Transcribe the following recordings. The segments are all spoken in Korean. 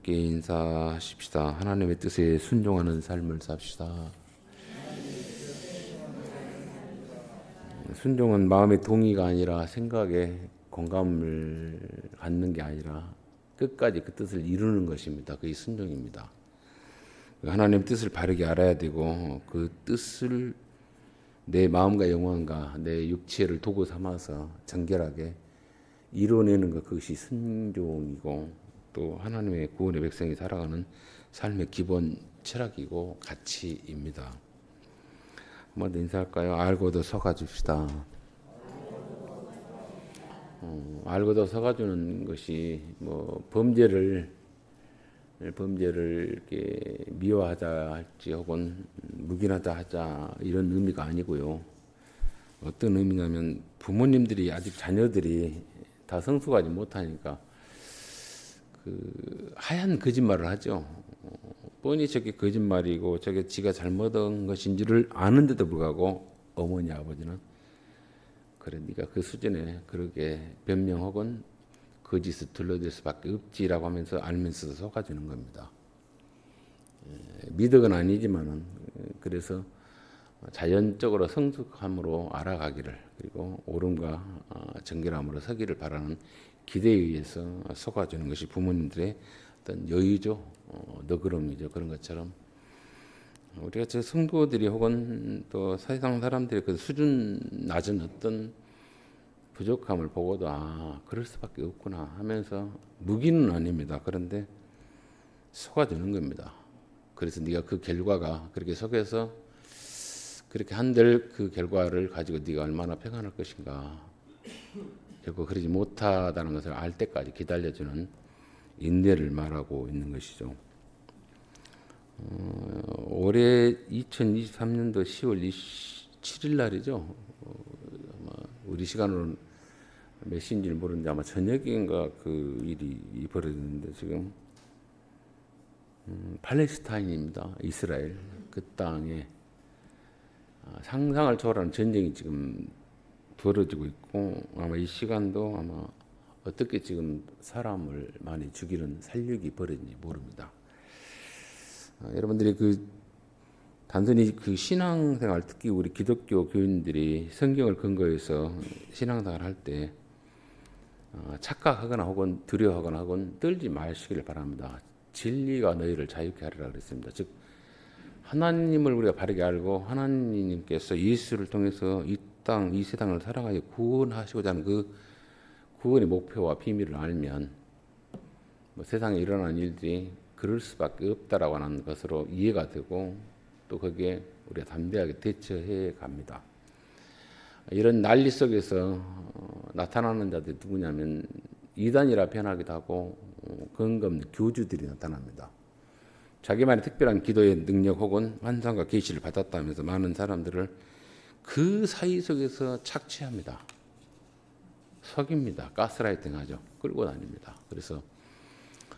함께 인사하십시다. 하나님의 뜻에 순종하는 삶을 삽시다. 순종은 마음의 동의가 아니라 생각에 공감을 갖는 게 아니라 끝까지 그 뜻을 이루는 것입니다. 그게 순종입니다. 하나님의 뜻을 바르게 알아야 되고 그 뜻을 내 마음과 영혼과 내 육체를 도구 삼아서 정결하게 이뤄내는 것, 그것이 순종이고 또 하나님의 구원의 백성이 살아가는 삶의 기본 철학이고 가치입니다. 한번 더 인사할까요? 알고도 서가줍시다. 알고도 서가주는 것이 뭐 범죄를 이렇게 미워하자 할지 혹은 묵인하자 하자 이런 의미가 아니고요. 어떤 의미냐면 부모님들이 아직 자녀들이 다 성숙하지 못하니까 그 하얀 거짓말을 하죠. 뻔히 저게 거짓말이고 저게 지가 잘못한 것인지를 아는데도 불구하고 어머니 아버지는 그래 네가 그 수준에 그렇게 변명 혹은 거짓을 둘러댈 수밖에 없지라고 하면서 알면서도 속아주는 겁니다. 미덕은 아니지만은 그래서 자연적으로 성숙함으로 알아가기를 그리고 옳음과 정결함으로 서기를 바라는 기대에 의해서 속아주는 것이 부모님들의 어떤 여유죠, 너그러움이죠. 그런 것처럼 우리가 저 성도들이 혹은 또 세상 사람들의 그 수준 낮은 어떤 부족함을 보고도 그럴 수밖에 없구나 하면서 무기는 아닙니다. 그런데 속아주는 겁니다. 그래서 네가 그 결과가 그렇게 속여서 그렇게 한들 그 결과를 가지고 네가 얼마나 평안할 것인가 결국 그러지 못하다는 것을 알 때까지 기다려주는 인내를 말하고 있는 것이죠. 올해 2023년도 10월 27일 날이죠. 우리 시간으로는 몇 시인지는 모르는데 아마 저녁인가 그 일이 벌어졌는데 지금 팔레스타인입니다. 이스라엘 그 땅에 상상을 초월하는 전쟁이 지금 벌어지고 있고 아마 이 시간도 아마 어떻게 지금 사람을 많이 죽이는 살육이 벌어진지 모릅니다. 여러분들이 그 단순히 그 신앙생활 특히 우리 기독교 교인들이 성경을 근거해서 신앙생활 할 때 착각하거나 혹은 두려워하거나 혹은 떨지 마시기를 바랍니다. 진리가 너희를 자유케 하리라 그랬습니다. 즉 하나님을 우리가 바르게 알고 하나님께서 예수를 통해서 이 땅, 이 세상을 살아가며 구원하시고자 하는 그 구원의 목표와 비밀을 알면 뭐 세상에 일어나는 일들이 그럴 수밖에 없다라고 하는 것으로 이해가 되고 또 거기에 우리가 담대하게 대처해 갑니다. 이런 난리 속에서 나타나는 자들이 누구냐면 이단이라 변하기도 하고 근거 없는 교주들이 나타납니다. 자기만의 특별한 기도의 능력 혹은 환상과 계시를 받았다면서 많은 사람들을 그 사이 속에서 착취합니다. 속입니다. 가스라이팅하죠. 끌고 다닙니다. 그래서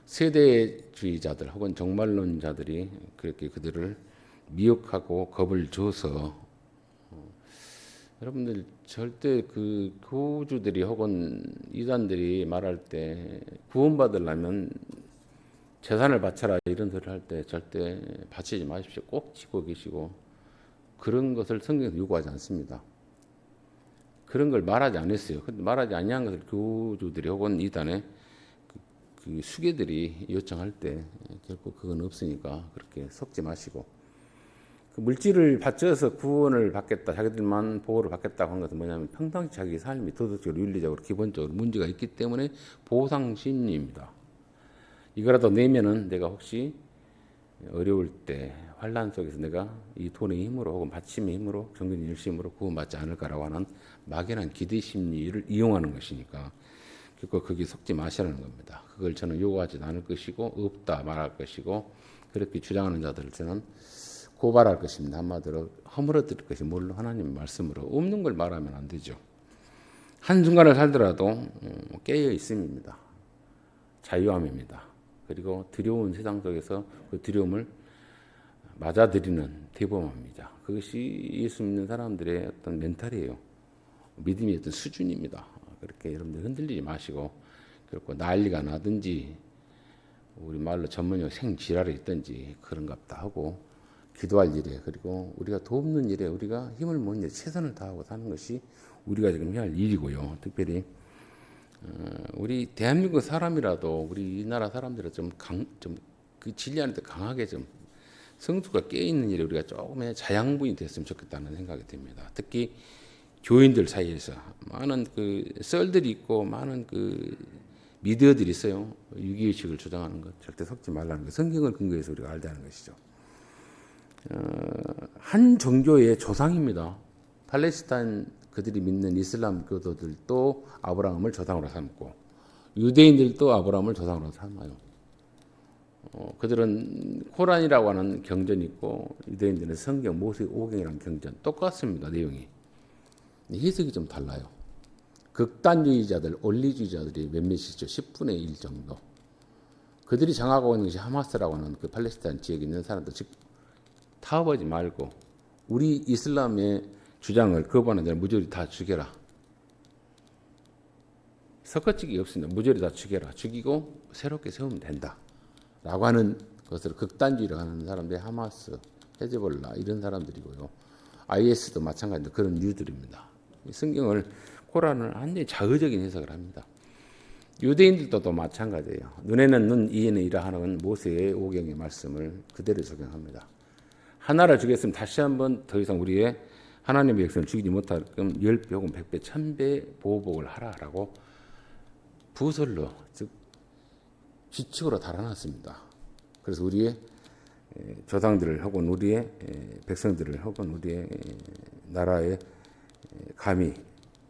세대주의자들 혹은 정말론자들이 그렇게 그들을 미혹하고 겁을 줘서 여러분들 절대 그 교주들이 혹은 이단들이 말할 때 구원받으려면 재산을 바쳐라 이런 소리를 할 때 절대 바치지 마십시오. 꼭 지고 계시고 그런 것을 성경에서 요구하지 않습니다. 그런 걸 말하지 않았어요. 근데 말하지 아니한 것을 교주들이 혹은 이단의 그 수괴들이 요청할 때 결국 그건 없으니까 그렇게 속지 마시고 그 물질을 바쳐서 구원을 받겠다, 자기들만 보호를 받겠다고 한 것은 뭐냐면 평상시 자기 삶이 도덕적으로 윤리적으로 기본적으로 문제가 있기 때문에 보상심리입니다. 이거라도 내면은 내가 혹시 어려울 때 환난 속에서 내가 이 돈의 힘으로 혹은 바침의 힘으로 정신 일심으로 구원받지 않을까라고 하는 막연한 기대 심리를 이용하는 것이니까 결국 거기에 속지 마시라는 겁니다. 그걸 저는 요구하지 않을 것이고 없다 말할 것이고 그렇게 주장하는 자들을 저는 고발할 것입니다. 한마디로 허물어뜨릴 것이 뭘로 하나님의 말씀으로 없는 걸 말하면 안 되죠. 한순간을 살더라도 깨어 있음입니다. 자유함입니다. 그리고 두려운 세상 속에서 그 두려움을 맞아들이는 대범함이죠. 그것이 예수 믿는 사람들의 어떤 멘탈이에요. 믿음의 어떤 수준입니다. 그렇게 여러분들 흔들리지 마시고 결코 난리가 나든지 우리 말로 전문용 생지랄이 있든지 그런갑다 하고 기도할 일에 그리고 우리가 돕는 일에 우리가 힘을 모은 일에 최선을 다하고 사는 것이 우리가 지금 해야 할 일이고요. 특별히 우리 대한민국 사람이라도 우리 이 나라 사람들은 좀그 진리하는데 강하게 좀 성수가 깨 있는 일에 우리가 조금의 자양분이 됐으면 좋겠다는 생각이 듭니다. 특히 교인들 사이에서 많은 그 썰들이 있고 많은 그 미디어들이 있어요. 유기의식을 주장하는 것 절대 섞지 말라는 것. 성경을 근거해서 우리가 알자는 것이죠. 한 종교의 조상입니다. 팔레스타인 그들이 믿는 이슬람 교도들도 아브라함을 조상으로 삼고 유대인들도 아브라함을 조상으로 삼아요. 그들은 코란이라고 하는 경전이 있고 유대인들은 성경 모세오경이라는 경전 똑같습니다. 내용이. 해석이 좀 달라요. 극단주의자들, 원리주의자들이 몇몇이죠. 10분의 1 정도. 그들이 장악하고 있는 것이 하마스라고 하는 그 팔레스타인 지역에 있는 사람들, 즉 타협하지 말고 우리 이슬람의 주장을 거부하는 자를 무조리 다 죽여라. 섞어치기 없습니다. 무조리 다 죽여라. 죽이고 새롭게 세우면 된다. 라고 하는 것을 극단주의라고 하는 사람들이 하마스, 헤즈볼라 이런 사람들이고요. IS도 마찬가지로 그런 이유들입니다. 성경을 코란을 완전히 자의적인 해석을 합니다. 유대인들도 또 마찬가지예요. 눈에는 눈, 이에는 이라 하는 모세의 오경의 말씀을 그대로 적용합니다. 하나를 죽였으면 다시 한번 더 이상 우리의 하나님의 백성을 죽이지 못하게끔 10배 혹은 100배, 1000배 보복을 하라라고 부설로 즉 규칙으로 달아놨습니다. 그래서 우리의 조상들을 혹은 우리의 백성들을 혹은 우리의 나라에 감히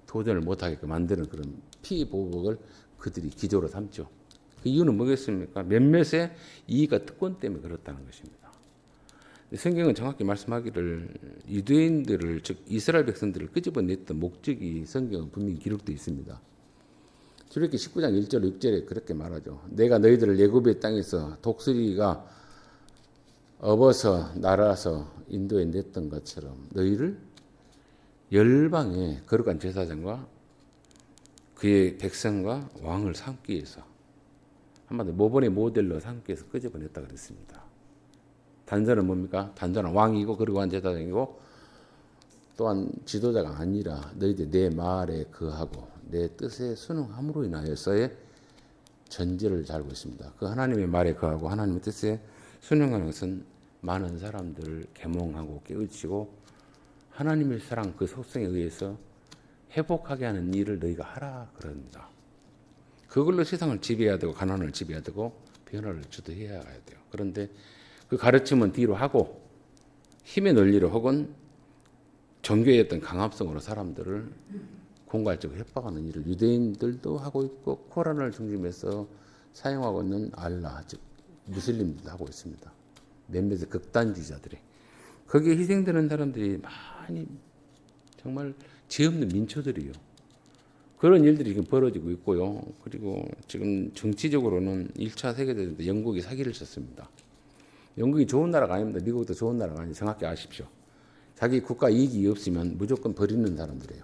도전을 못하게끔 만드는 그런 피보복을 그들이 기조로 삼죠. 그 이유는 뭐겠습니까? 몇몇의 이익과 특권 때문에 그렇다는 것입니다. 성경은 정확히 말씀하기를 유대인들을 즉 이스라엘 백성들을 끄집어냈던 목적이 성경은 분명히 기록되어 있습니다. 출애굽기 19장 1절 6절에 그렇게 말하죠. 내가 너희들을 애굽의 땅에서 독수리가 업어서 날아서 인도에 냈던 것처럼 너희를 열방의 거룩한 제사장과 그의 백성과 왕을 삼기 위해서 한마디로 모본의 모델로 삼기 위해서 끄집어냈다 그랬습니다. 단서는 뭡니까? 단서는 왕이고 거룩한 제사장이고 또한 지도자가 아니라 너희들 내 말에 거하고 내 뜻에 순응함으로 인하여서의 전제를 달고 있습니다. 그 하나님의 말에 거하고 하나님의 뜻에 순응하는 것은 많은 사람들을 계몽하고 깨우치고 하나님의 사랑 그 속성에 의해서 회복하게 하는 일을 너희가 하라 그럽니다. 그걸로 세상을 지배해야 되고 가난을 지배해야 되고 변화를 주도해야 돼요. 그런데 그 가르침은 뒤로 하고 힘의 논리로 혹은 종교의 어떤 강압성으로 사람들을 공갈적으로 협박하는 일을 유대인들도 하고 있고 코란을 중심해서 사용하고 있는 알라 즉 무슬림들도 하고 있습니다. 몇몇의 극단주의자들이 거기에 희생되는 사람들이 많이 정말 죄 없는 민초들이요. 그런 일들이 지금 벌어지고 있고요. 그리고 지금 정치적으로는 1차 세계대전 때 영국이 사기를 쳤습니다. 영국이 좋은 나라가 아닙니다. 미국도 좋은 나라가 아니에요. 정확히 아십시오. 자기 국가 이익이 없으면 무조건 버리는 사람들이에요.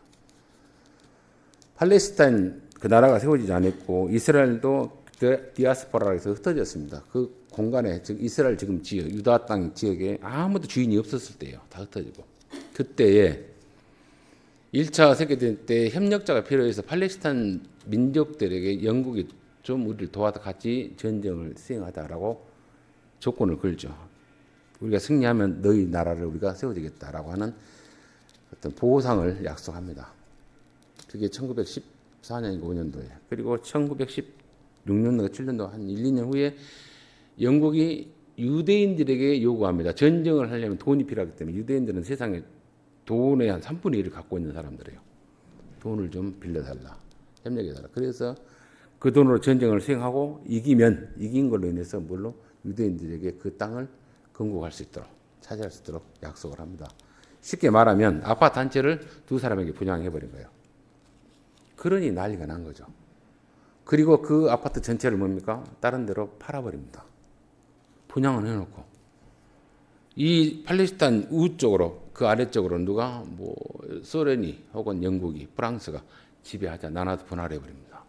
팔레스타인 그 나라가 세워지지 않았고 이스라엘도 디아스포라로 해서 흩어졌습니다. 그 공간에 즉 이스라엘 지금 지역 유다 땅 지역에 아무도 주인이 없었을 때예요. 다 흩어지고 그때에 1차 세계대전 때 협력자가 필요해서 팔레스타인 민족들에게 영국이 좀 우리를 도와서 같이 전쟁을 수행하자라고 조건을 걸죠. 우리가 승리하면 너희 나라를 우리가 세워주겠다라고 하는 어떤 보상을 약속합니다. 그게 1914년인가 5년도에 그리고 1916년도 7년도 한 1, 2년 후에 영국이 유대인들에게 요구합니다. 전쟁을 하려면 돈이 필요하기 때문에 유대인들은 세상에 돈의 한 3분의 1을 갖고 있는 사람들이에요. 돈을 좀 빌려달라. 협력해달라. 그래서 그 돈으로 전쟁을 수행하고 이긴 걸로 인해서 물론 유대인들에게 그 땅을 건국할 수 있도록 차지할 수 있도록 약속을 합니다. 쉽게 말하면 아파트 한 채를 두 사람에게 분양해버린 거예요. 그러니 난리가 난 거죠. 그리고 그 아파트 전체를 뭡니까? 다른 데로 팔아버립니다. 분양을 해놓고 이 팔레스타인 우쪽으로 그 아래쪽으로 누가 뭐 소련이 혹은 영국이 프랑스가 지배하자 나눠서 분할해버립니다.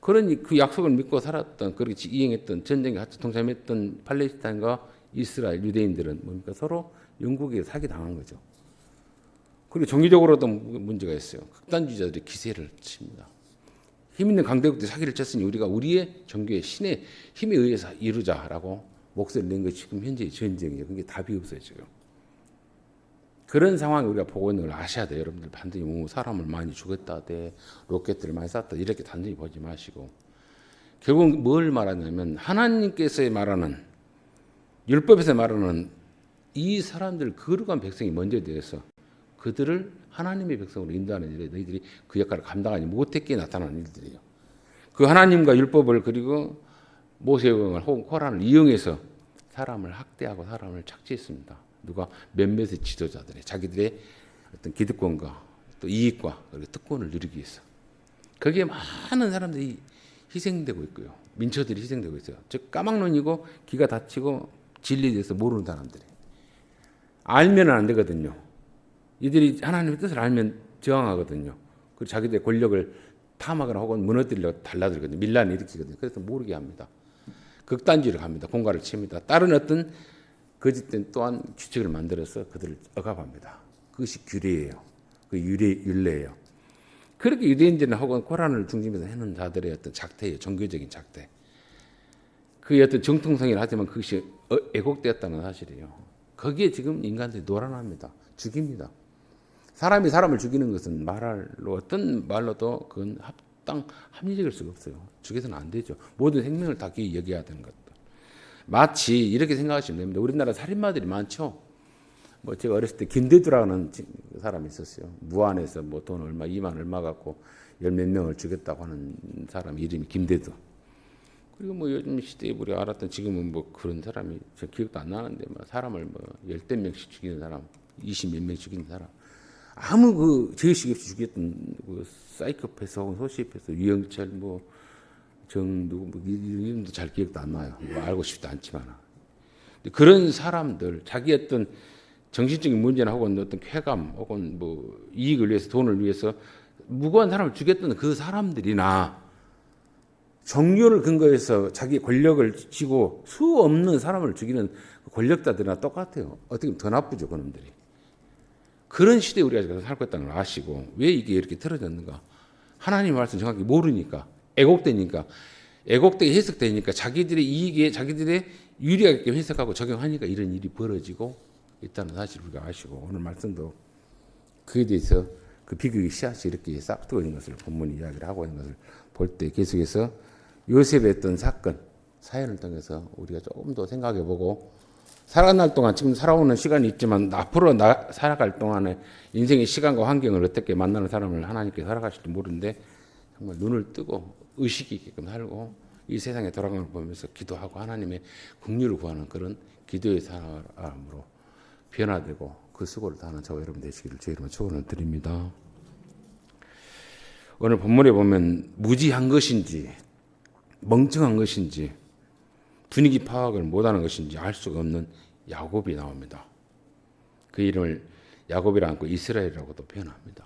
그러니 그 약속을 믿고 살았던, 그렇게 이행했던, 전쟁에 같이 동참했던 팔레스타인과 이스라엘 유대인들은 뭡니까? 서로 영국에 사기당한 거죠. 그리고 정치적으로도 문제가 있어요. 극단주의자들이 기세를 칩니다. 힘 있는 강대국들이 사기를 쳤으니 우리가 우리의 종교의 신의 힘에 의해서 이루자라고 목소리를 낸 것이 지금 현재의 전쟁이에요. 그게 답이 없어요, 지금. 그런 상황을 우리가 보고 있는 걸 아셔야 돼요. 여러분들 반드시 뭐 사람을 많이 죽였다, 로켓들을 많이 쐈다 이렇게 단순히 보지 마시고, 결국 뭘 말하냐면 하나님께서 말하는, 율법에서 말하는 이 사람들, 거룩한 백성이 먼저 되어서 그들을 하나님의 백성으로 인도하는 일에 너희들이 그 역할을 감당하지 못했기에 나타나는 일들이에요. 그 하나님과 율법을, 그리고 모세영을 혹은 코란을 이용해서 사람을 학대하고 사람을 착취했습니다. 누가? 몇몇의 지도자들이 자기들의 어떤 기득권과 또 이익과 그리고 특권을 누리기 위해서. 거기에 많은 사람들이 희생되고 있고요. 민초들이 희생되고 있어요. 즉 까막눈이고 귀가 닫히고 진리에 대해서 모르는 사람들이. 알면 안 되거든요. 이들이 하나님의 뜻을 알면 저항하거든요. 그리고 자기들의 권력을 탐하거나 혹은 무너뜨리려고 달라들거든요. 밀란을 일으키거든요. 그래서 모르게 합니다. 극단주의를 합니다. 공갈을 칩니다. 다른 어떤 거짓된 또한 규칙을 만들어서 그들을 억압합니다. 그것이 규례예요. 그 율례예요. 그렇게 유대인들은 혹은 코란을 중심에서 해놓은 자들의 어떤 작태예요. 종교적인 작태. 그 어떤 정통성이라 하지만 그것이 애곡되었다는 사실이에요. 거기에 지금 인간들이 노란합니다. 죽입니다. 사람이 사람을 죽이는 것은 말로 어떤 말로도 그건 합리적일 수가 없어요. 죽여서는 안 되죠. 모든 생명을 다 귀히 여겨야 되는 것들. 마치 이렇게 생각하시면 됩니다. 우리나라 살인마들이 많죠. 뭐 제가 어렸을 때 김대두라는 사람이 있었어요. 무안에서 뭐 돈 얼마, 2만 얼마 갖고 열 몇 명을 죽였다고 하는 사람 이름이 김대두. 그리고 뭐 요즘 시대에 우리가 알았던, 지금은 뭐 그런 사람이 저 기억도 안 나는데 뭐 사람을 뭐 열댓 명씩 죽이는 사람, 20몇 명 죽이는 사람, 아무 그 죄의식 없이 죽였던 그 사이코패스 혹은 소시오패스, 유영철 뭐 정누구 뭐 이름도 잘 기억도 안 나요. 뭐 알고 싶지도 않지만 그런 사람들, 자기 어떤 정신적인 문제나 혹은 어떤 쾌감 혹은 뭐 이익을 위해서, 돈을 위해서 무고한 사람을 죽였던 그 사람들이나 종교를 근거해서 자기 권력을 쥐고 수 없는 사람을 죽이는 권력자들이나 똑같아요. 어떻게 보면 더 나쁘죠, 그놈들이. 그런 시대에 우리가 지금 살고 있다는 걸 아시고, 왜 이게 이렇게 틀어졌는가? 하나님의 말씀 정확히 모르니까, 애곡되게 해석되니까, 자기들의 이익에 자기들의 유리하게 해석하고 적용하니까 이런 일이 벌어지고 있다는 사실을 우리가 아시고, 오늘 말씀도 그에 대해서 그 비극의 씨앗이 이렇게 싹트고 있는 것을 본문이 이야기를 하고 있는 것을 볼 때, 계속해서 요셉의 어떤 사건, 사연을 통해서 우리가 조금 더 생각해보고, 살아갈 동안, 지금 살아오는 시간이 있지만 앞으로 살아갈 동안에 인생의 시간과 환경을 어떻게 만나는 사람을 하나님께 살아가실지 모르는데, 정말 눈을 뜨고 의식이 있게끔 살고 이 세상에 돌아가는 걸 보면서 기도하고 하나님의 긍휼을 구하는 그런 기도의 사람으로 변화되고 그 수고를 다하는 저와 여러분 되시기를 주의 이름으로 축원을 드립니다. 오늘 본문에 보면 무지한 것인지 멍청한 것인지 분위기 파악을 못하는 것인지 알 수가 없는 야곱이 나옵니다. 그 이름을 야곱이라 않고 이스라엘이라고도 표현합니다.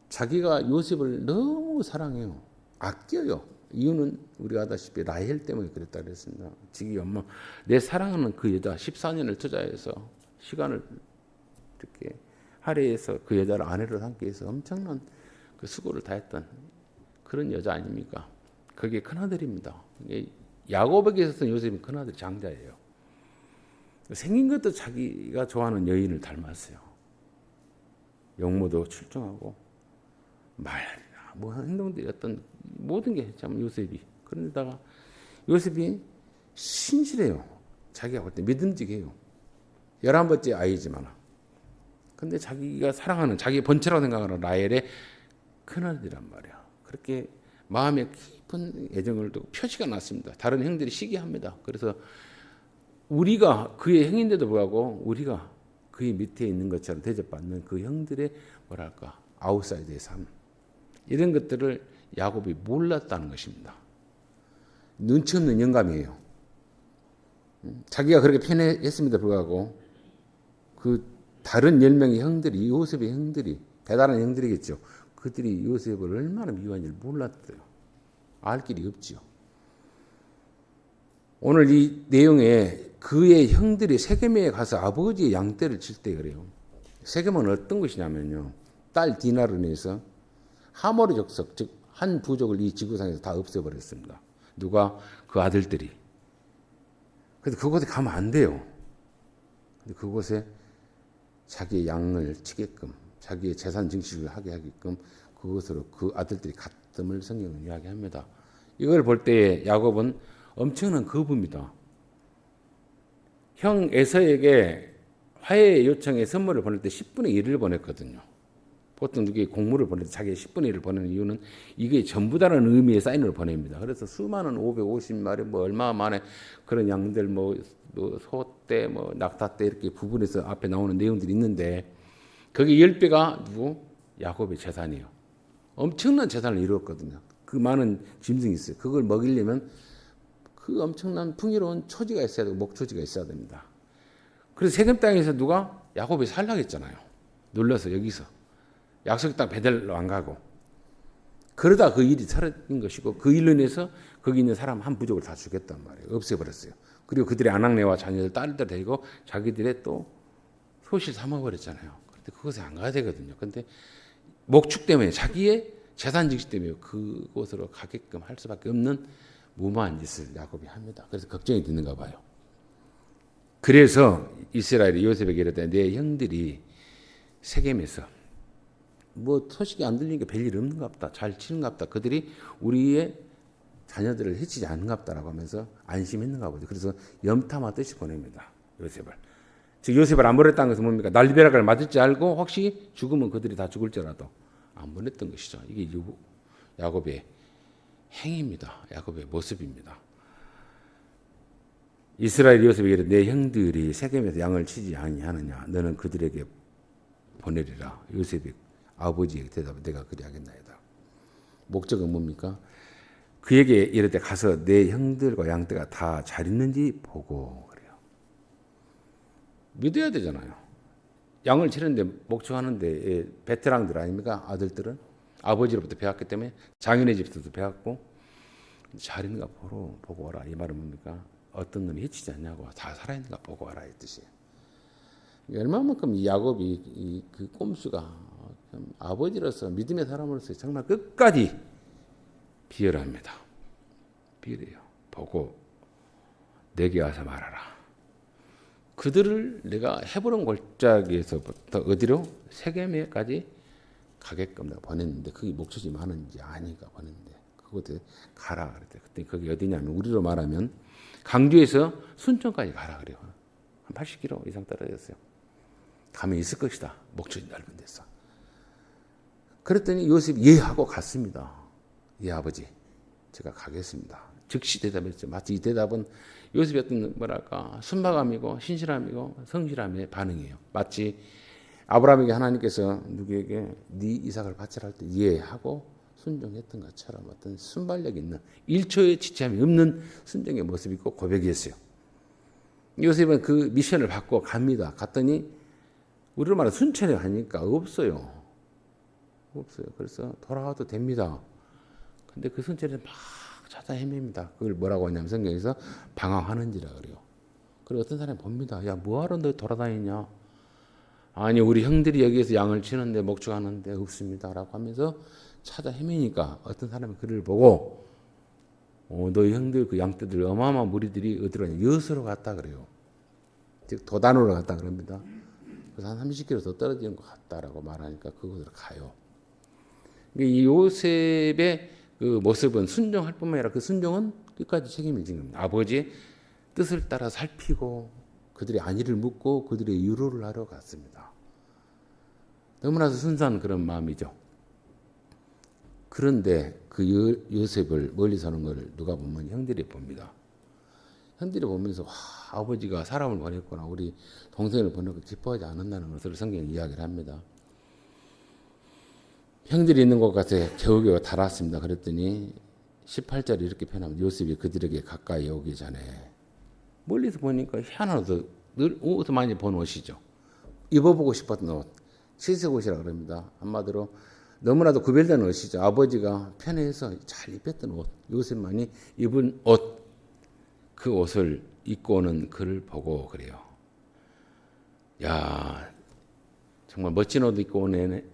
자기가 요셉을 너무 사랑해요. 아껴요. 이유는 우리가 아다시피 라헬 때문에 그랬다 그랬습니다. 지기 엄마, 내 사랑하는 그 여자 14년을 투자해서 시간을 이렇게 할애해서 그 여자를 아내로 삼기 위해서 엄청난 그 수고를 다했던 그런 여자 아닙니까? 그게 큰아들입니다. 야곱에게 있어서는 요셉이 큰아들 장자예요. 생긴 것도 자기가 좋아하는 여인을 닮았어요. 용모도 출중하고 말이나 뭐 행동들이 어떤 모든 게 참 요셉이. 그런데다가 요셉이 신실해요. 자기가 볼 때 믿음직해요. 11번째 아이지만. 근데 자기가 사랑하는, 자기 본체라고 생각하는 라헬의 큰아들이란 말이야. 그렇게 마음에 깊은 애정을 두고 표시가 났습니다. 다른 형들이 시기합니다. 그래서 우리가 그의 형인데도 불구하고 우리가 그의 밑에 있는 것처럼 대접받는 그 형들의 뭐랄까 아웃사이드의 삶, 이런 것들을 야곱이 몰랐다는 것입니다. 눈치 없는 영감이에요. 자기가 그렇게 편했음에도 불구하고 그 다른 10명의 형들이, 요셉의 형들이, 대단한 형들이겠죠. 그들이 요셉을 얼마나 미워한지를 몰랐어요. 알 길이 없지요. 오늘 이 내용에 그의 형들이 세겜에 가서 아버지의 양떼를 칠 때 그래요. 세겜은 어떤 것이냐면요. 딸 디나를 인해서 하모리 족속, 즉 한 부족을 이 지구상에서 다 없애버렸습니다. 누가? 그 아들들이. 그래서 그곳에 가면 안 돼요. 근데 그곳에 자기의 양을 치게끔, 자기의 재산 증식을 하게 하게끔 그것으로 그 아들들이 갔음을 성경은 이야기합니다. 이걸 볼 때에 야곱은 엄청난 거부입니다. 형 에서에게 화해 요청에 선물을 보낼 때 10분의 1을 보냈거든요. 보통 누구에게 공물을 보낼 때 자기의 10분의 1을 보내는 이유는 이게 전부다라는 의미의 사인을 보냅니다. 그래서 수많은 550마리 뭐 얼마 만에 그런 양들 뭐 소떼 뭐 낙타떼 이렇게 부분에서 앞에 나오는 내용들이 있는데 거기 10배가 누구? 야곱의 재산이에요. 엄청난 재산을 이루었거든요. 그 많은 짐승이 있어요. 그걸 먹이려면 그 엄청난 풍요로운 초지가 있어야 되고 목초지가 있어야 됩니다. 그래서 세겜 땅에서 누가? 야곱이 살라겠잖아요. 눌러서 여기서. 약속 땅 베델로 안 가고. 그러다 그 일이 사라진 것이고 그 일로 인해서 거기 있는 사람 한 부족을 다 죽였단 말이에요. 없애버렸어요. 그리고 그들의 아낙네와 자녀들 딸들 데리고 자기들의 또 소실 삼아버렸잖아요. 그런데 그것에 안 가야 되거든요. 그런데 목축 때문에 자기의 재산 증식 때문에 그곳으로 가게끔 할 수밖에 없는 무모한 짓을 야곱이 합니다. 그래서 걱정이 드는가 봐요. 그래서 이스라엘이 요셉에게 이르되 내 형들이 세겜에서 뭐 소식이 안 들리니까 별일 없는가 보다. 잘 치는가 보다. 그들이 우리의 자녀들을 해치지 않는가 보다라고 하면서 안심했는가 보죠. 그래서 염탐하듯이 보냅니다. 요셉을. 즉 요셉을 안 보냈다는 것은 뭡니까? 날벼락을 맞을지 알고 혹시 죽으면 그들이 다 죽을지라도 안 보냈던 것이죠. 이게 야곱의 행위입니다. 야곱의 모습입니다. 이스라엘 요셉에게 내 형들이 세겜에서 양을 치지 아니하느냐 너는 그들에게 보내리라. 요셉이 아버지에게 대답을 내가 그리하겠나이다. 목적은 뭡니까? 그에게 이럴 때 가서 내 형들과 양떼가 다 잘 있는지 보고 그래요. 믿어야 되잖아요. 양을 치는데 목축하는데 베테랑들 아닙니까? 아들들은 아버지로부터 배웠기 때문에 장인의 집에서도 배웠고 잘 있는가 보고 와라. 이 말은 뭡니까? 어떤 놈이 해치지 않냐고 다 살아있는가 보고 와라 이 뜻이에요. 얼마만큼 이 야곱이 그 꼼수가 아버지로서 믿음의 사람으로서 정말 끝까지 비열합니다. 비열해요. 보고 내게 와서 말하라. 그들을 내가 헤브론 골짜기에서부터 어디로? 세겜에까지 가게끔 내가 보냈는데 그게 목적이 많은지 아니까 보냈는데 그곳에 가라 그랬대. 그때 거기 어디냐면 우리로 말하면 강주에서 순천까지 가라 그래요. 한 80km 이상 떨어졌어요. 가면 있을 것이다. 목적이 넓은 데서. 그랬더니 요셉이 예 하고 갔습니다. 예 아버지 제가 가겠습니다. 즉시 대답했죠. 마치 이 대답은 요셉이 어떤 뭐랄까 순박함이고 신실함이고 성실함의 반응이에요. 마치 아브라함에게 하나님께서 누구에게 네 이삭을 바치라 할 때 예 하고 순종했던 것처럼 어떤 순발력 있는 1초의 지체함이 없는 순종의 모습이고 고백이었어요. 요셉은 그 미션을 받고 갑니다. 갔더니 우리로 말하면 순천에 가니까 없어요. 그래서 돌아와도 됩니다. 근데 그 순천에 막 찾아 헤맵니다. 그걸 뭐라고 하냐면 성경에서 방황하는지라 그래요. 그리고 어떤 사람이 봅니다. 야 뭐하러 너 돌아다니냐. 아니 우리 형들이 여기에서 양을 치는데 목축하는데 없습니다. 라고 하면서 찾아 헤매니까 어떤 사람이 그를 보고 너희 형들 그 양떼들 어마어마한 무리들이 어디로 가냐. 여수로 갔다 그래요. 즉 도단으로 갔다 그럽니다. 그래서 한 30km 더 떨어지는 것 같다라고 말하니까 그곳으로 가요. 이 요셉의 그 모습은 순종할 뿐만 아니라 그 순종은 끝까지 책임을 지는 겁니다. 아버지의 뜻을 따라 살피고 그들의 안위를 묻고 그들의 유로를 하러 갔습니다. 너무나도 순수한 그런 마음이죠. 그런데 그 요셉을 멀리서 는 걸 누가 보면 형들이 봅니다. 형들이 보면서 와, 아버지가 사람을 보냈구나. 우리 동생을 보내고 기뻐하지 않는다는 것을 성경이 이야기를 합니다. 형들이 있는 곳 가서 겨우겨우 달았습니다. 그랬더니 18절에 이렇게 표현합니다. 요셉이 그들에게 가까이 오기 전에 멀리서 보니까 희한한 옷을 많이 본 옷이죠. 입어보고 싶었던 옷, 칠색 옷이라고 합니다. 한마디로 너무나도 구별되는 옷이죠. 아버지가 편해서 잘 입혔던 옷, 요셉만이 입은 옷, 그 옷을 입고 오는 그를 보고 그래요. 야, 정말 멋진 옷 입고 오네.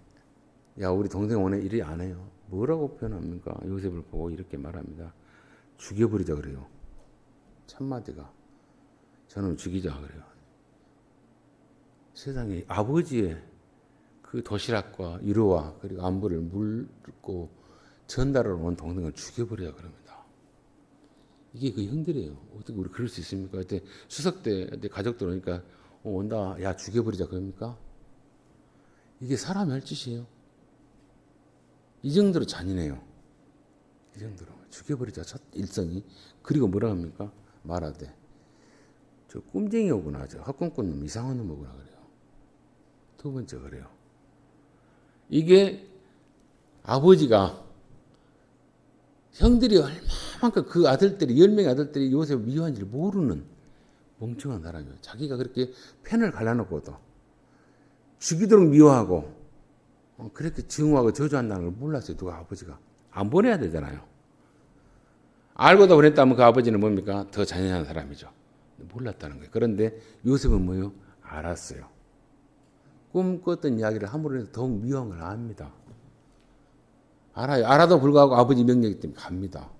야, 우리 동생 오네. 이래 안 해요. 뭐라고 표현합니까? 요셉을 보고 이렇게 말합니다. 죽여버리자 그래요. 첫마디가. 저는 죽이자 그래요. 세상에 아버지의 그 도시락과 위로와 그리고 안부를 묻고 전달하러 온 동생을 죽여버리자 그럽니다. 이게 그 형들이에요. 어떻게 우리 그럴 수 있습니까? 그때 추석 때 가족들 오니까 온다. 야 죽여버리자 그럽니까? 이게 사람이 할 짓이에요. 이 정도로 잔인해요. 이 정도로 죽여버리자 첫 일성이. 그리고 뭐라 합니까? 말하되 저 꿈쟁이오구나. 저 헛꿈꾼 놈 이상한 놈이구나 그래요. 두 번째 그래요. 이게 아버지가 형들이 얼마만큼 그 아들들이 10명의 아들들이 요셉을 미워한지를 모르는 멍청한 사람이에요. 자기가 그렇게 펜을 갈라놓고도 죽이도록 미워하고 그렇게 증오하고 저주한다는 걸 몰랐어요. 누가 아버지가. 안 보내야 되잖아요. 알고도 보냈다면 그 아버지는 뭡니까? 더 잔인한 사람이죠. 몰랐다는 거예요. 그런데 요셉은 뭐예요? 알았어요. 꿈꿨던 이야기를 함으로 해서 더욱 미워한 걸 압니다. 알아요. 알아도 불구하고 아버지 명령이기 때문에 갑니다.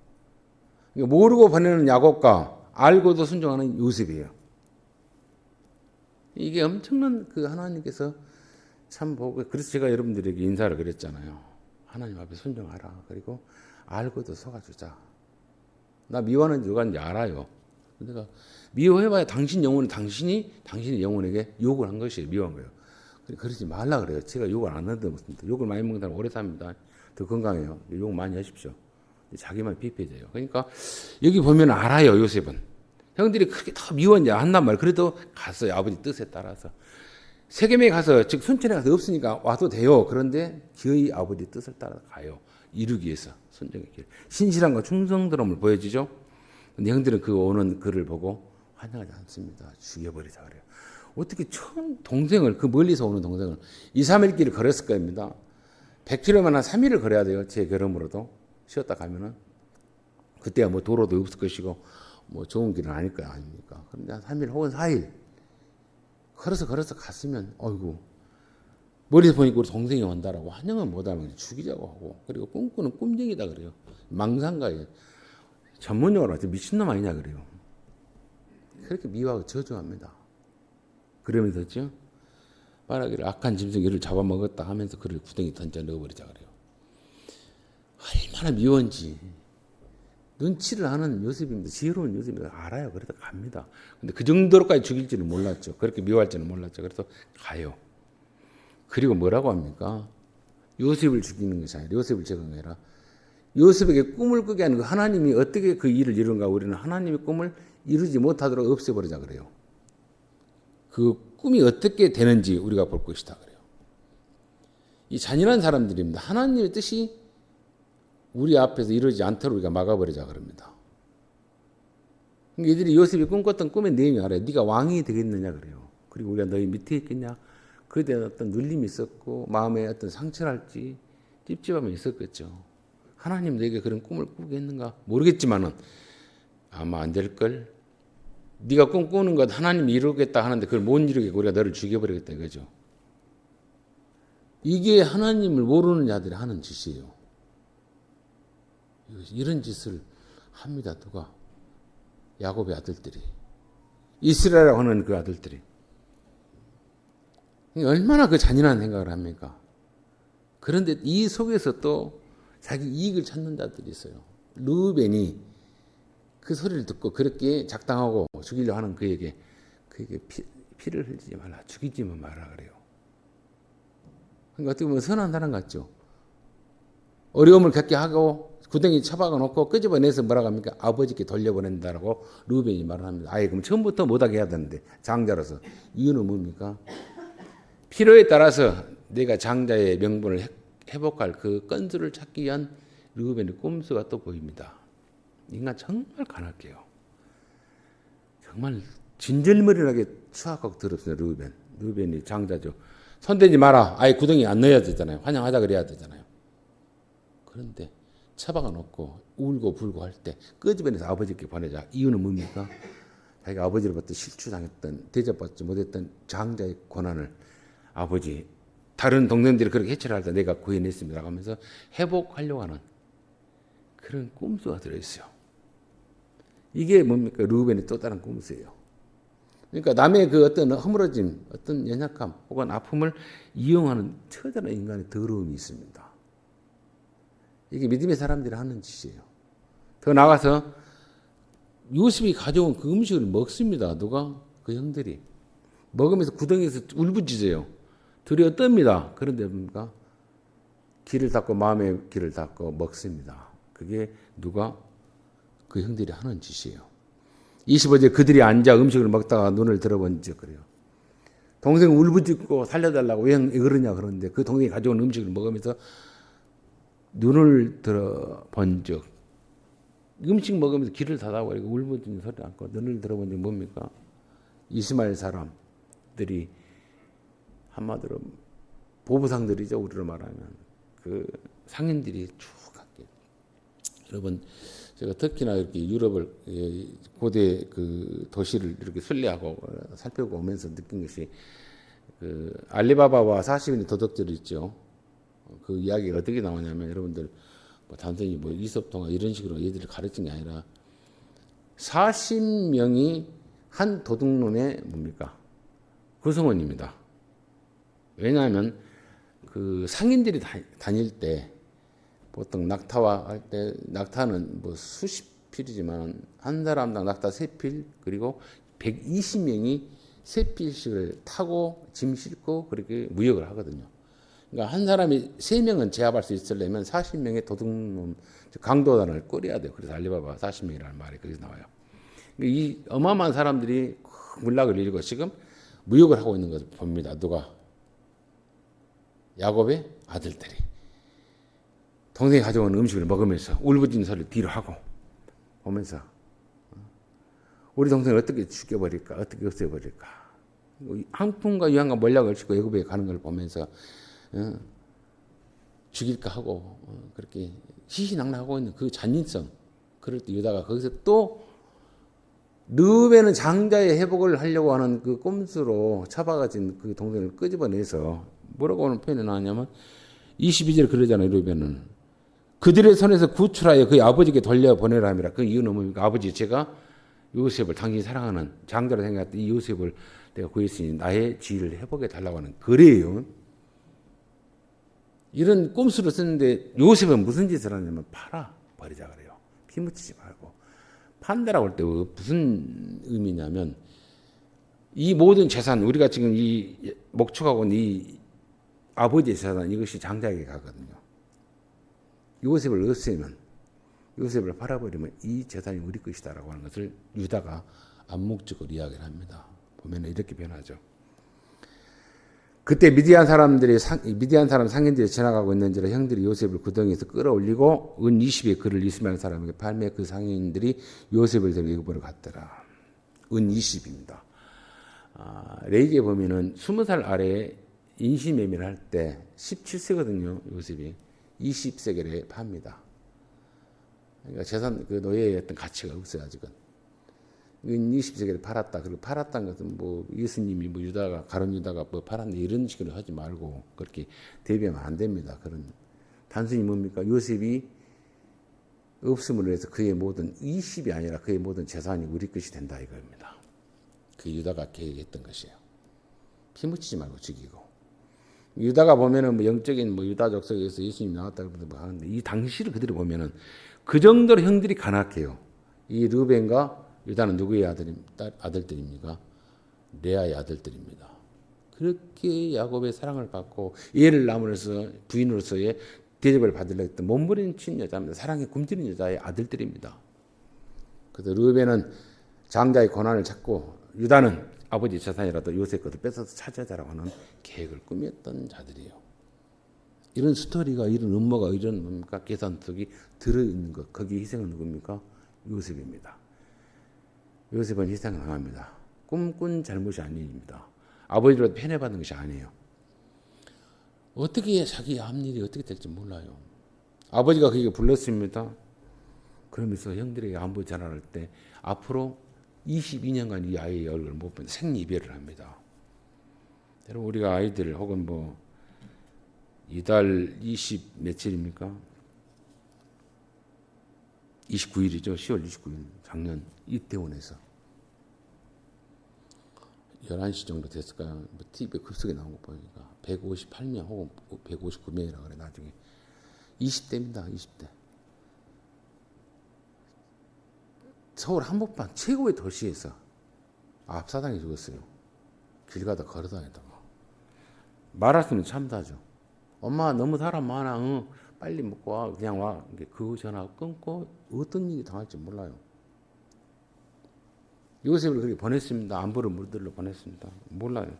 모르고 보내는 야곱과 알고도 순종하는 요셉이에요. 이게 엄청난 그 하나님께서 참 보고, 그래서 제가 여러분들에게 인사를 그랬잖아요. 하나님 앞에 순종하라. 그리고 알고도 속아주자. 나 미워하는지 누가 하는지 알아요. 내가 미워해봐야 당신의 영혼에게 욕을 한 것이에요. 미워한 거예요. 그러지 말라 그래요. 제가 욕을 안 하는데 무슨 욕을 많이 먹는 사람 오래 삽니다. 더 건강해요. 욕 많이 하십시오. 자기만 비패져요. 그러니까 여기 보면 알아요. 요셉은 형들이 그렇게 다 미웠냐 한단 말이에요. 그래도 갔어요. 아버지 뜻에 따라서 세겜에 가서 즉 순천에 가서 없으니까 와도 돼요. 그런데 기어이 아버지 뜻을 따라 가요. 이루기 위해서 순종의 길, 신실함과 충성스러움을 보여주죠. 근데 형들은 그 오는 그를 보고 환영하지 않습니다. 죽여버리자 그래요. 어떻게 처음 동생을, 그 멀리서 오는 동생을 2, 3일 길을 걸었을 겁니다. 100km만 한 3일을 걸어야 돼요. 제 걸음으로도. 쉬었다 가면은. 그때야 뭐 도로도 없을 것이고 뭐 좋은 길은 아닐 거 아닙니까? 그런데 한 3일 혹은 4일 걸어서 갔으면 어이구 머리에서 보니까 우리 동생이 온다라고 환영은 못하면 죽이자고 하고, 그리고 꿈꾸는 꿈쟁이다 그래요. 망상가예요. 전문용어로 하죠. 미친놈 아니냐 그래요. 그렇게 미워하고 저주합니다. 그러면서죠 말하기를 악한 짐승 이를 잡아먹었다 하면서 그를 구덩이 던져 넣어버리자 그래요. 얼마나 미워한지 눈치를 하는 요셉입니다. 지혜로운 요셉입니다. 알아요. 그래도 갑니다. 근데 그 정도로까지 죽일지는 몰랐죠. 그렇게 미워할지는 몰랐죠. 그래서 가요. 그리고 뭐라고 합니까? 요셉을 죽이는 것이 아니라 요셉을 제거해라. 요셉에게 꿈을 꾸게 하는 그 하나님이 어떻게 그 일을 이룬가. 우리는 하나님의 꿈을 이루지 못하도록 없애버리자 그래요. 그 꿈이 어떻게 되는지 우리가 볼 것이다 그래요. 이 잔인한 사람들입니다. 하나님의 뜻이 우리 앞에서 이루어지지 않도록 우리가 막아버리자 그럽니다. 이들이 요셉이 꿈꿨던 꿈의 내용이 알아요. 네가 왕이 되겠느냐 그래요. 그리고 우리가 너희 밑에 있겠냐. 그에 대한 어떤 눌림이 있었고 마음에 어떤 상처랄지 찝찝함이 있었겠죠. 하나님 너에게 그런 꿈을 꾸겠는가 모르겠지만은 아마 안 될걸. 네가 꿈꾸는 것 하나님이 이루겠다 하는데 그걸 못 이루게 우리가 너를 죽여버리겠다 이거죠. 이게 하나님을 모르는 자들이 하는 짓이에요. 이런 짓을 합니다. 누가? 야곱의 아들들이. 이스라엘이라고 하는 그 아들들이. 얼마나 그 잔인한 생각을 합니까? 그런데 이 속에서 또 자기 이익을 찾는 자들이 있어요. 르우벤이 그 소리를 듣고 그렇게 작당하고 죽이려 하는 그에게 피를 흘리지 말라. 죽이지만 말라 그래요. 그러니까 어떻게 보면 선한 사람 같죠. 어려움을 겪게 하고 구덩이 처박아 놓고 끄집어내서 뭐라고 합니까? 아버지께 돌려보낸다라고 르우벤이 말을 합니다. 아예 그럼 처음부터 못하게 해야 되는데 장자로서. 이유는 뭡니까? 필요에 따라서 내가 장자의 명분을 회복할 그 건수를 찾기 위한 르우벤의 꼼수가 또 보입니다. 인간 정말 가난해요. 정말 진절머리하게 추악하고 더럽습니다. 르우벤이 장자죠. 손대지 마라. 아예 구덩이 안 넣어야 되잖아요. 환영하자 그래야 되잖아요. 그런데 처박아 놓고 울고 불고 할 때 끄집어내서 아버지께 보내자. 이유는 뭡니까? 자기가 아버지로부터 실추당했던 대접받지 못했던 장자의 고난을 아버지 다른 동생들이 그렇게 해체를 할 때 내가 구해냈습니다 하면서 회복하려고 하는 그런 꼼수가 들어있어요. 이게 뭡니까? 르우벤의 또 다른 꼼수예요. 그러니까 남의 그 어떤 허물어짐, 어떤 연약함 혹은 아픔을 이용하는 처절한 인간의 더러움이 있습니다. 이게 믿음의 사람들이 하는 짓이에요. 더 나가서 요셉이 가져온 그 음식을 먹습니다. 누가? 그 형들이. 먹으면서 구덩이에서 울부짖어요. 둘이 어떻습니다. 그런데 뭡니까? 길을 닫고 마음의 길을 닫고 먹습니다. 그게 누가? 그 형들이 하는 짓이에요. 25절 그들이 앉아 음식을 먹다가 눈을 들어본 적 그래요. 동생 울부짖고 살려달라고 왜 그러냐 그러는데 그 동생이 가져온 음식을 먹으면서 눈을 들어본 적 음식 먹으면서 귀를 닫아버리고 울부짖는 소리 않고 눈을 들어본 적 뭡니까? 이스마엘 사람들이 한마디로 보부상들이죠. 우리로 말하면 그 상인들이 쭉 갔게. 여러분 제가 특히나 이렇게 유럽을 고대 그 도시를 이렇게 순례하고 살펴보면서 느낀 것이 그 알리바바와 40인의 도둑들이 있죠. 그 이야기가 어떻게 나오냐면 여러분들 뭐 단순히 뭐 이솝통화 이런 식으로 얘들을 가르친 게 아니라 40명이 한 도둑놈의 뭡니까? 구성원입니다. 왜냐하면 그 상인들이 다닐 때 보통 낙타와 할 때 낙타는 뭐 수십 필이지만 한 사람당 낙타 3필 그리고 120명이 3필씩을 타고 짐 싣고 그렇게 무역을 하거든요. 그러니까 한 사람이 3명은 제압할 수 있으려면 40명의 도둑놈 강도단을 꾸려야 돼요. 그래서 알리바바 40명이라는 말이 거기서 나와요. 이 어마어마한 사람들이 군락을 이루고 지금 무역을 하고 있는 것을 봅니다. 누가? 야곱의 아들들이. 동생이 가져온 음식을 먹으면서 울부짖는 소리를 뒤로 하고 보면서 우리 동생을 어떻게 죽여버릴까? 어떻게 없애버릴까? 한풍과 유한과 몰약을 싣고 애굽에 가는 걸 보면서 죽일까 하고 그렇게 희희낙낙하고 있는 그 잔인성. 그럴 때 유다가 거기서 또 르우벤은 장자의 회복을 하려고 하는 그 꼼수로 처박아진 그 동생을 끄집어내서 뭐라고 오늘 표현해 놨냐면 22절에 그러잖아요. 르우벤은 그들의 손에서 구출하여 그의 아버지께 돌려보내라 함이라. 그 이유는 뭡니까? 아버지 제가 요셉을 당신이 사랑하는 장자로 생각했던 이 요셉을 내가 구했으니 나의 지위를 회복해 달라고 하는 거래예요. 이런 꼼수를 쓰는데 요셉은 무슨 짓을 하냐면 팔아버리자 그래요. 피 묻히지 말고. 판다라고 할 때 무슨 의미냐면 이 모든 재산 우리가 지금 이 목축하고 있는 이 아버지의 재산 이것이 장자에게 가거든요. 요셉을 없애면 요셉을 팔아버리면 이 재산이 우리 것이다라고 하는 것을 유다가 암묵적으로 이야기를 합니다. 보면 이렇게 변하죠. 그때 미디안 사람 상인들이 지나가고 있는지라 형들이 요셉을 구덩이에서 끌어올리고 은 20의 그를 이스마엘 사람에게 팔매 그 상인들이 요셉을 데리고 애굽으로 갔더라. 은 20입니다. 레이기에 보면은 20살 아래에 인신매매를 할 때 17세거든요. 요셉이 20세겔에 팝니다. 그러니까 재산 그 노예의 어떤 가치가 없어요 아직은. 20세겔에 팔았다. 그리고 팔았다는 것은 뭐 예수님이 뭐 유다가 가룟 유다가 뭐 팔았네 이런 식으로 하지 말고 그렇게 대비하면 안 됩니다. 그런 단순히 뭡니까? 요셉이 없음으로 해서 그의 모든 20이 아니라 그의 모든 재산이 우리 것이 된다 이겁니다. 그 유다가 계획했던 것이에요. 피 묻히지 말고 죽이고. 유다가 보면은 뭐 영적인 뭐 유다 족속에서 예수님이 나왔다고 하는데 이 당시를 그대로 보면은 그 정도로 형들이 간악해요. 이 르벤과 유다는 누구의 아들들입니까? 레아의 아들들입니다. 그렇게 야곱의 사랑을 받고 얘를 낳으면서 부인으로서의 대접을 받으려 했던 몸부림친 여자입니다. 사랑에 굶주린 여자의 아들들입니다. 그래서 르벤은 장자의 고난을 찾고 유다는 아버지 재산이라도 요셉 것을 뺏어서 차지하자라고 하는 계획을 꾸몄던 자들이에요. 이런 스토리가 이런 음모가 이런 뭡니까? 계산 속이 들어있는 것 거기 희생은 누굽니까? 요셉입니다. 요셉은 희생을 당합니다. 꿈꾼 잘못이 아닙니다. 아버지로부터 편애받는 것이 아니에요. 어떻게 자기 앞일이 어떻게 될지 몰라요. 아버지가 그에게 불렀습니다. 그러면서 형들에게 안부 전화할 때 앞으로 22년간 이 아이의 얼굴을 못 보면 생이별을 합니다. 여러분 우리가 아이들 혹은 뭐 이달 20 며칠입니까? 29일이죠. 10월 29일 작년 이태원에서 11시 정도 됐을까요? 뭐 TV에 급속에 나온 거 보니까 158명 혹은 159명이라고 그래 나중에 20대입니다. 20대. 서울 한복판 최고의 도시에서 앞사당이 죽었어요. 길 가다 걸어다니다가 말았으면 참다죠. 엄마 너무 사람 많아. 응, 빨리 먹고 와. 그냥 와. 그 전화 끊고 어떤 일이 당할지 몰라요. 요셉을 그렇게 보냈습니다. 안부를 물들러 보냈습니다. 몰라요.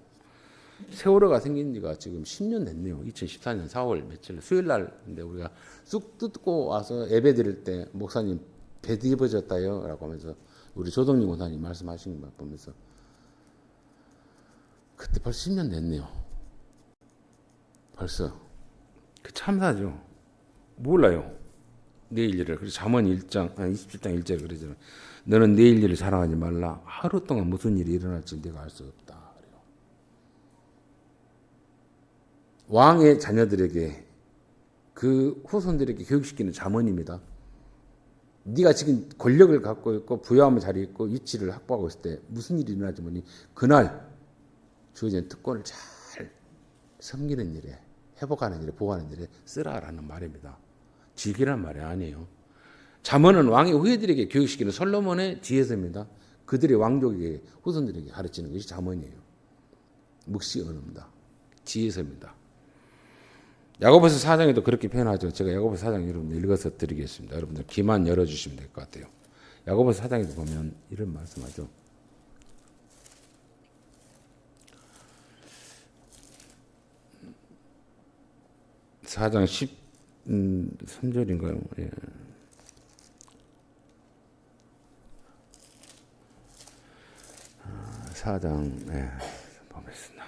세월호가 생긴 지가 지금 10년 됐네요. 2014년 4월 며칠 수요일 날인데 우리가 쑥 뜯고 와서 예배 드릴 때 목사님 배 뒤집어졌다요 라고 하면서 우리 조동림 원사님 말씀하신 거 보면서 그때 벌써 10년 됐네요. 벌써 그 참사죠. 몰라요. 내일 일을. 그래서 잠언 27장 1절에 그러잖아요. 너는 내일 일을 자랑하지 말라. 하루 동안 무슨 일이 일어날지 내가 알 수 없다. 그래요. 왕의 자녀들에게 그 후손들에게 교육시키는 잠언입니다. 네가 지금 권력을 갖고 있고 부여함을 자리에 있고 위치를 확보하고 있을 때 무슨 일이 일어날지 모르니 그날 주어진 특권을 잘 섬기는 일에 회복하는 일에 보호하는 일에 쓰라라는 말입니다. 즐기란 말이 아니에요. 잠언은 왕의 후예들에게 교육시키는 솔로몬의 지혜서입니다. 그들의 왕족에게 후손들에게 가르치는 것이 잠언이에요. 묵시 언어입니다. 지혜서입니다. 야고보서 4장에도 그렇게 표현하죠. 제가 야고보서 4장 여러분들 읽어서 드리겠습니다. 여러분들 귀만 열어주시면 될 것 같아요. 야고보서 4장에도 보면 이런 말씀하죠. 4장 13절인가요? 예. 4장 보겠습니다.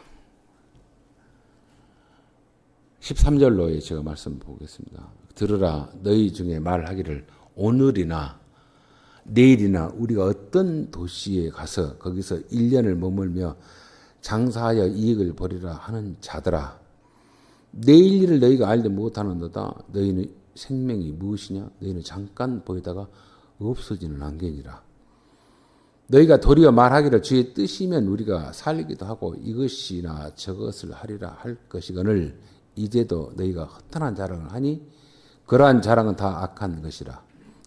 13절로 제가 말씀 보겠습니다. 들으라 너희 중에 말하기를 오늘이나 내일이나 우리가 어떤 도시에 가서 거기서 1년을 머물며 장사하여 이익을 벌이라 하는 자들아 내일 일을 너희가 알지 못하는도다. 너희는 생명이 무엇이냐? 너희는 잠깐 보이다가 없어지는 안개니라. 너희가 도리어 말하기를 주의 뜻이면 우리가 살기도 하고 이것이나 저것을 하리라 할 것이거늘 이제도 너희가 허탄한 자랑을 하니 그러한 자랑은 다 악한 것이라.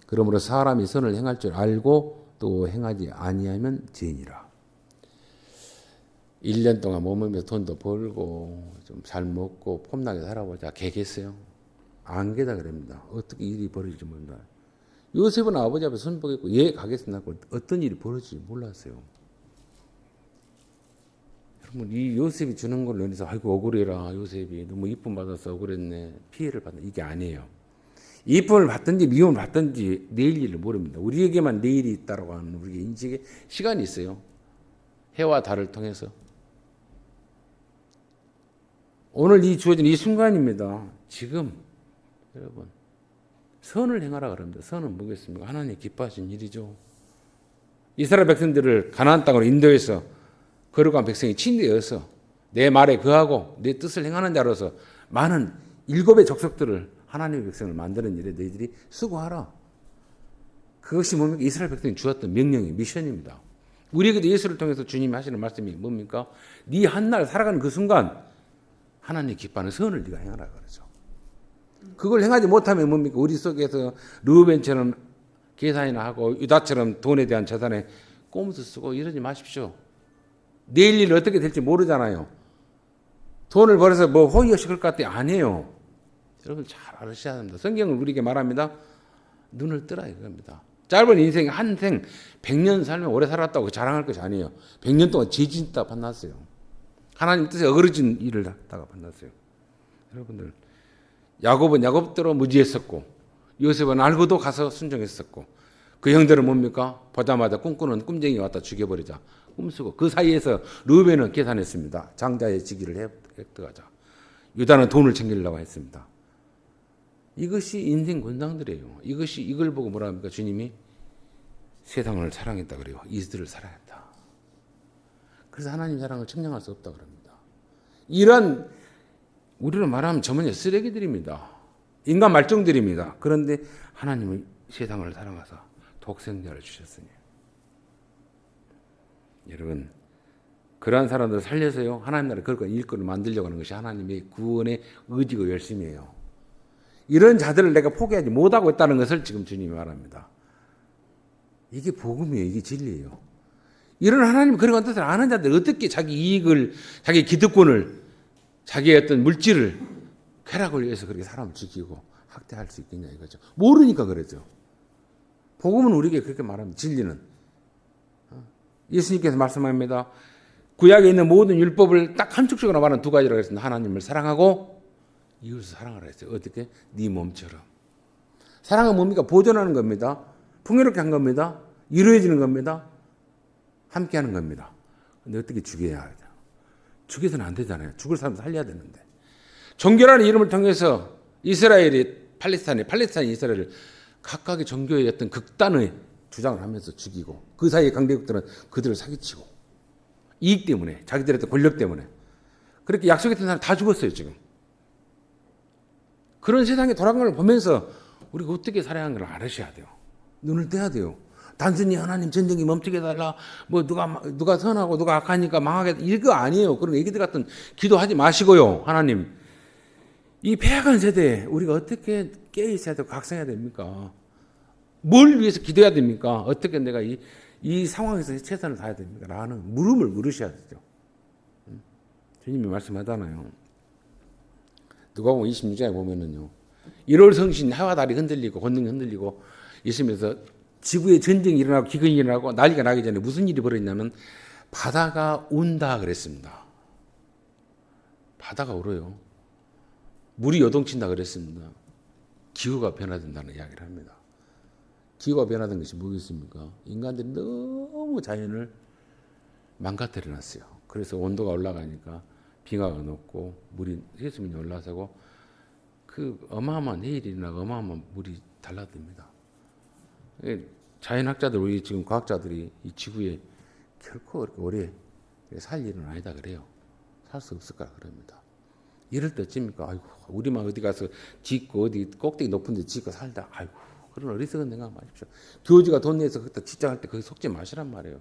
그러므로 사람이 선을 행할 줄 알고 또 행하지 아니하면 죄니라. 1년 동안 머물면서 돈도 벌고 좀 잘 먹고 폼나게 살아보자. 개겠어요? 안 개다 그럽니다. 어떻게 일이 벌어질지 모른다. 요셉은 아버지 앞에 손보겠고 예 가겠습니다 하고 어떤 일이 벌어질지 몰랐어요. 여러분 이 요셉이 주는 걸로 인해서 아이고 억울해라 요셉이 너무 이쁨 받아서 억울했네 피해를 받는 이게 아니에요. 이쁨을 받든지 미움을 받든지 내일 일을 모릅니다. 우리에게만 내일이 있다라고 하는 우리의 인식에 시간이 있어요. 해와 달을 통해서 오늘 이 주어진 이 순간입니다. 지금 여러분 선을 행하라 그럽니다. 선은 뭐겠습니까? 하나님 기뻐하신 일이죠. 이스라엘 백성들을 가나안 땅으로 인도해서 거룩한 백성이 친되어서 내 말에 거하고 내 뜻을 행하는 자로서 많은 일곱의 족속들을 하나님의 백성을 만드는 일에 너희들이 수고하라. 그것이 뭡니까? 이스라엘 백성이 주었던 명령이 미션입니다. 우리에게도 예수를 통해서 주님이 하시는 말씀이 뭡니까? 네 한날 살아가는 그 순간 하나님 기뻐하는 선을 네가 행하라 그러죠. 그걸 행하지 못하면 뭡니까? 우리 속에서 르우벤처럼 계산이나 하고 유다처럼 돈에 대한 재산에 꼼수 쓰고 이러지 마십시오. 내일 일 어떻게 될지 모르잖아요. 돈을 벌어서 뭐 호의없이 그럴 것 같아 아니에요. 여러분 잘 알으셔야 합니다. 성경은 우리에게 말합니다. 눈을 뜨라 이겁니다. 짧은 인생 한 생 100년 살면 오래 살았다고 자랑할 것이 아니에요. 100년 동안 죄짓다 만났어요. 하나님 뜻에 어그러진 일을 하다가 만났어요. 여러분들 야곱은 야곱대로 무지했었고 요셉은 알고도 가서 순종했었고 그 형들은 뭡니까? 보자마자 꿈꾸는 꿈쟁이 왔다 죽여버리자 꿈쓰고 그 사이에서 르우벤은 계산했습니다. 장자의 직위를 획득하자. 유다는 돈을 챙기려고 했습니다. 이것이 인생 권장들이에요. 이걸 보고 뭐라 합니까? 주님이 세상을 사랑했다 그래요. 이들을 사랑했다. 그래서 하나님 사랑을 측량할 수 없다 그럽니다. 이런 우리로 말하면 저번에 쓰레기들입니다. 인간 말종들입니다. 그런데 하나님은 세상을 사랑하사 독생자를 주셨으니. 여러분, 그러한 사람들을 살려서요, 하나님 나라 그걸 일꾼을 만들려고 하는 것이 하나님의 구원의 의지고 열심이에요. 이런 자들을 내가 포기하지 못하고 있다는 것을 지금 주님이 말합니다. 이게 복음이에요. 이게 진리예요. 이런 하나님 그런 뜻을 아는 자들 어떻게 자기 이익을, 자기 기득권을, 자기의 어떤 물질을, 쾌락을 위해서 그렇게 사람을 지키고 학대할 수 있겠냐 이거죠. 모르니까 그러죠. 복음은 우리에게 그렇게 말합니다. 진리는. 예수님께서 말씀합니다. 구약에 있는 모든 율법을 딱 함축적으로 말하는 두 가지라고 했습니다. 하나님을 사랑하고 이웃을 사랑하라 했어요. 어떻게? 네 몸처럼. 사랑은 뭡니까? 보존하는 겁니다. 풍요롭게 한 겁니다. 이루어지는 겁니다. 함께하는 겁니다. 근데 어떻게 죽여야 하죠? 죽여서는 안 되잖아요. 죽을 사람 살려야 되는데. 종교라는 이름을 통해서 이스라엘이 팔레스타인이 이스라엘을 각각의 종교의 어떤 극단의 주장을 하면서 죽이고 그 사이에 강대국들은 그들을 사기치고 이익 때문에 자기들의 어떤 권력 때문에 그렇게 약속했던 사람 다 죽었어요 지금. 그런 세상에 돌아간 걸 보면서 우리가 어떻게 살아야 하는 걸 알으셔야 돼요. 눈을 떼야 돼요. 단순히 하나님 전쟁이 멈추게 해달라, 뭐 누가 선하고 누가 악하니까 망하게 이거 아니에요. 그런 얘기들 같은 기도하지 마시고요. 하나님, 이 패악한 세대에 우리가 어떻게 깨어있어야 되고 각성해야 됩니까? 뭘 위해서 기도해야 됩니까? 어떻게 내가 이 상황에서 최선을 다해야 됩니까? 라는 물음을 물으셔야 되죠. 주님이 말씀하잖아요. 누가복음 26장에 보면은요, 1월 성신 해와 달이 흔들리고 권능이 흔들리고 있으면서 지구에 전쟁이 일어나고 기근이 일어나고 난리가 나기 전에 무슨 일이 벌어졌냐면 바다가 운다 그랬습니다. 바다가 울어요. 물이 요동친다 그랬습니다. 기후가 변화된다는 이야기를 합니다. 기후가 변화된 것이 뭐겠습니까? 인간들이 너무 자연을 망가뜨려 놨어요. 그래서 온도가 올라가니까 빙하가 녹고 물이 해수면이 올라서고 그 어마어마한 해일이나 어마어마한 물이 달라듭니다. 자연학자들, 우리 지금 과학자들이 이 지구에 결코 그렇게 오래 살 일은 아니다 그래요. 살 수 없을 거라 그럽니다. 이럴 때 어찌입니까? 아이고, 우리만 어디 가서 짓고 어디 꼭대기 높은 데 짓고 살다. 아이고, 그런 어리석은 생각 마십시오. 교주가 돈 내서 그때 직장할 때 거기 속지 마시란 말이에요.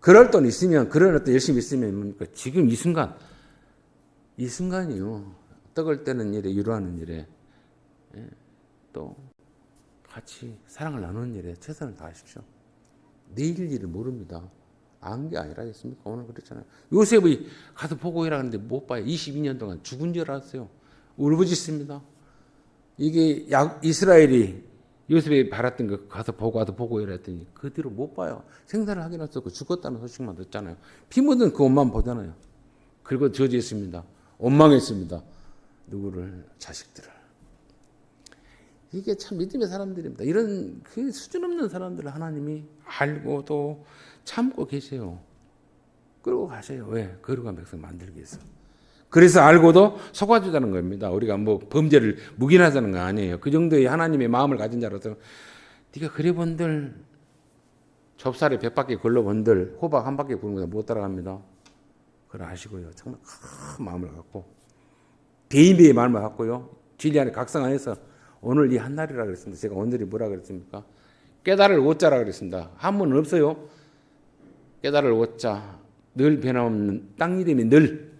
그럴 돈 있으면, 그런 어떤 열심히 있으면 뭡니까? 지금 이 순간이요. 떡을 떼는 일에, 유로하는 일에, 또 같이 사랑을 나누는 일에 최선을 다하십시오. 내일 일을 모릅니다. 안 게 아니라겠습니까? 오늘 그렇잖아요. 요셉이 가서 보고 오라 하는데 못 봐요. 22년 동안 죽은 줄 알았어요. 울부짖습니다. 이게 이스라엘이 요셉이 바랐던 거 가서 보고 오라 했더니 그 뒤로 못 봐요. 생사를 확인할 수 없고 죽었다는 소식만 듣잖아요. 피 묻은 그 옷만 보잖아요. 그리고 저지했습니다. 원망했습니다. 누구를? 자식들을. 이게 참 믿음의 사람들입니다. 이런 그 수준 없는 사람들을 하나님이 알고도 참고 계세요. 그러고 가세요. 왜? 거룩한 백성 만들기 위해서. 그래서 알고도 속아주자는 겁니다. 우리가 뭐 범죄를 묵인하자는 거 아니에요. 그 정도의 하나님의 마음을 가진 자로서 네가 그래 본들 좁쌀에 100바퀴 걸러본들 호박 한 바퀴 구는 것보다 못 따라갑니다. 그걸 아시고요. 정말 큰 마음을 갖고 대인배의 마음을 갖고요. 진리 안에 각성 안에서 오늘 이 한날이라 그랬습니다. 제가 오늘이 뭐라 그랬습니까? 깨달을 오자라 그랬습니다. 한문은 없어요. 깨달을 오자, 늘 변함없는 땅 이름이 늘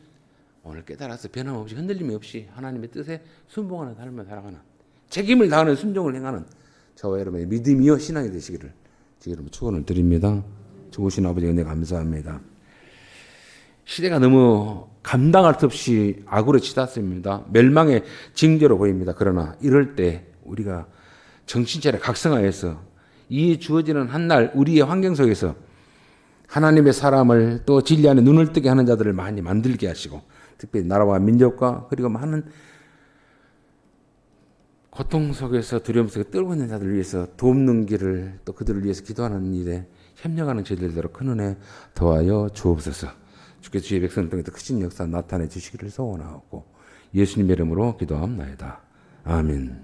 오늘 깨달아서 변함없이 흔들림이 없이 하나님의 뜻에 순종하는 삶을 살아가는 책임을 다하는 순종을 행하는 저와 여러분의 믿음이요 신앙이 되시기를 지금 축원을 드립니다. 좋으신 아버지 은혜 감사합니다. 시대가 너무 감당할 수 없이 악으로 치닫습니다. 멸망의 징조로 보입니다. 그러나 이럴 때 우리가 정신차려 각성하여서 이 주어지는 한날 우리의 환경 속에서 하나님의 사람을 또 진리 안에 눈을 뜨게 하는 자들을 많이 만들게 하시고 특별히 나라와 민족과 그리고 많은 고통 속에서 두려움 속에 떨고 있는 자들을 위해서 돕는 길을 또 그들을 위해서 기도하는 일에 협력하는 저희들대로 큰 은혜 더하여 주옵소서. 주께서 주의 백성을 통해 크신 역사 나타내 주시기를 소원하고 예수님의 이름으로 기도합나이다. 아멘.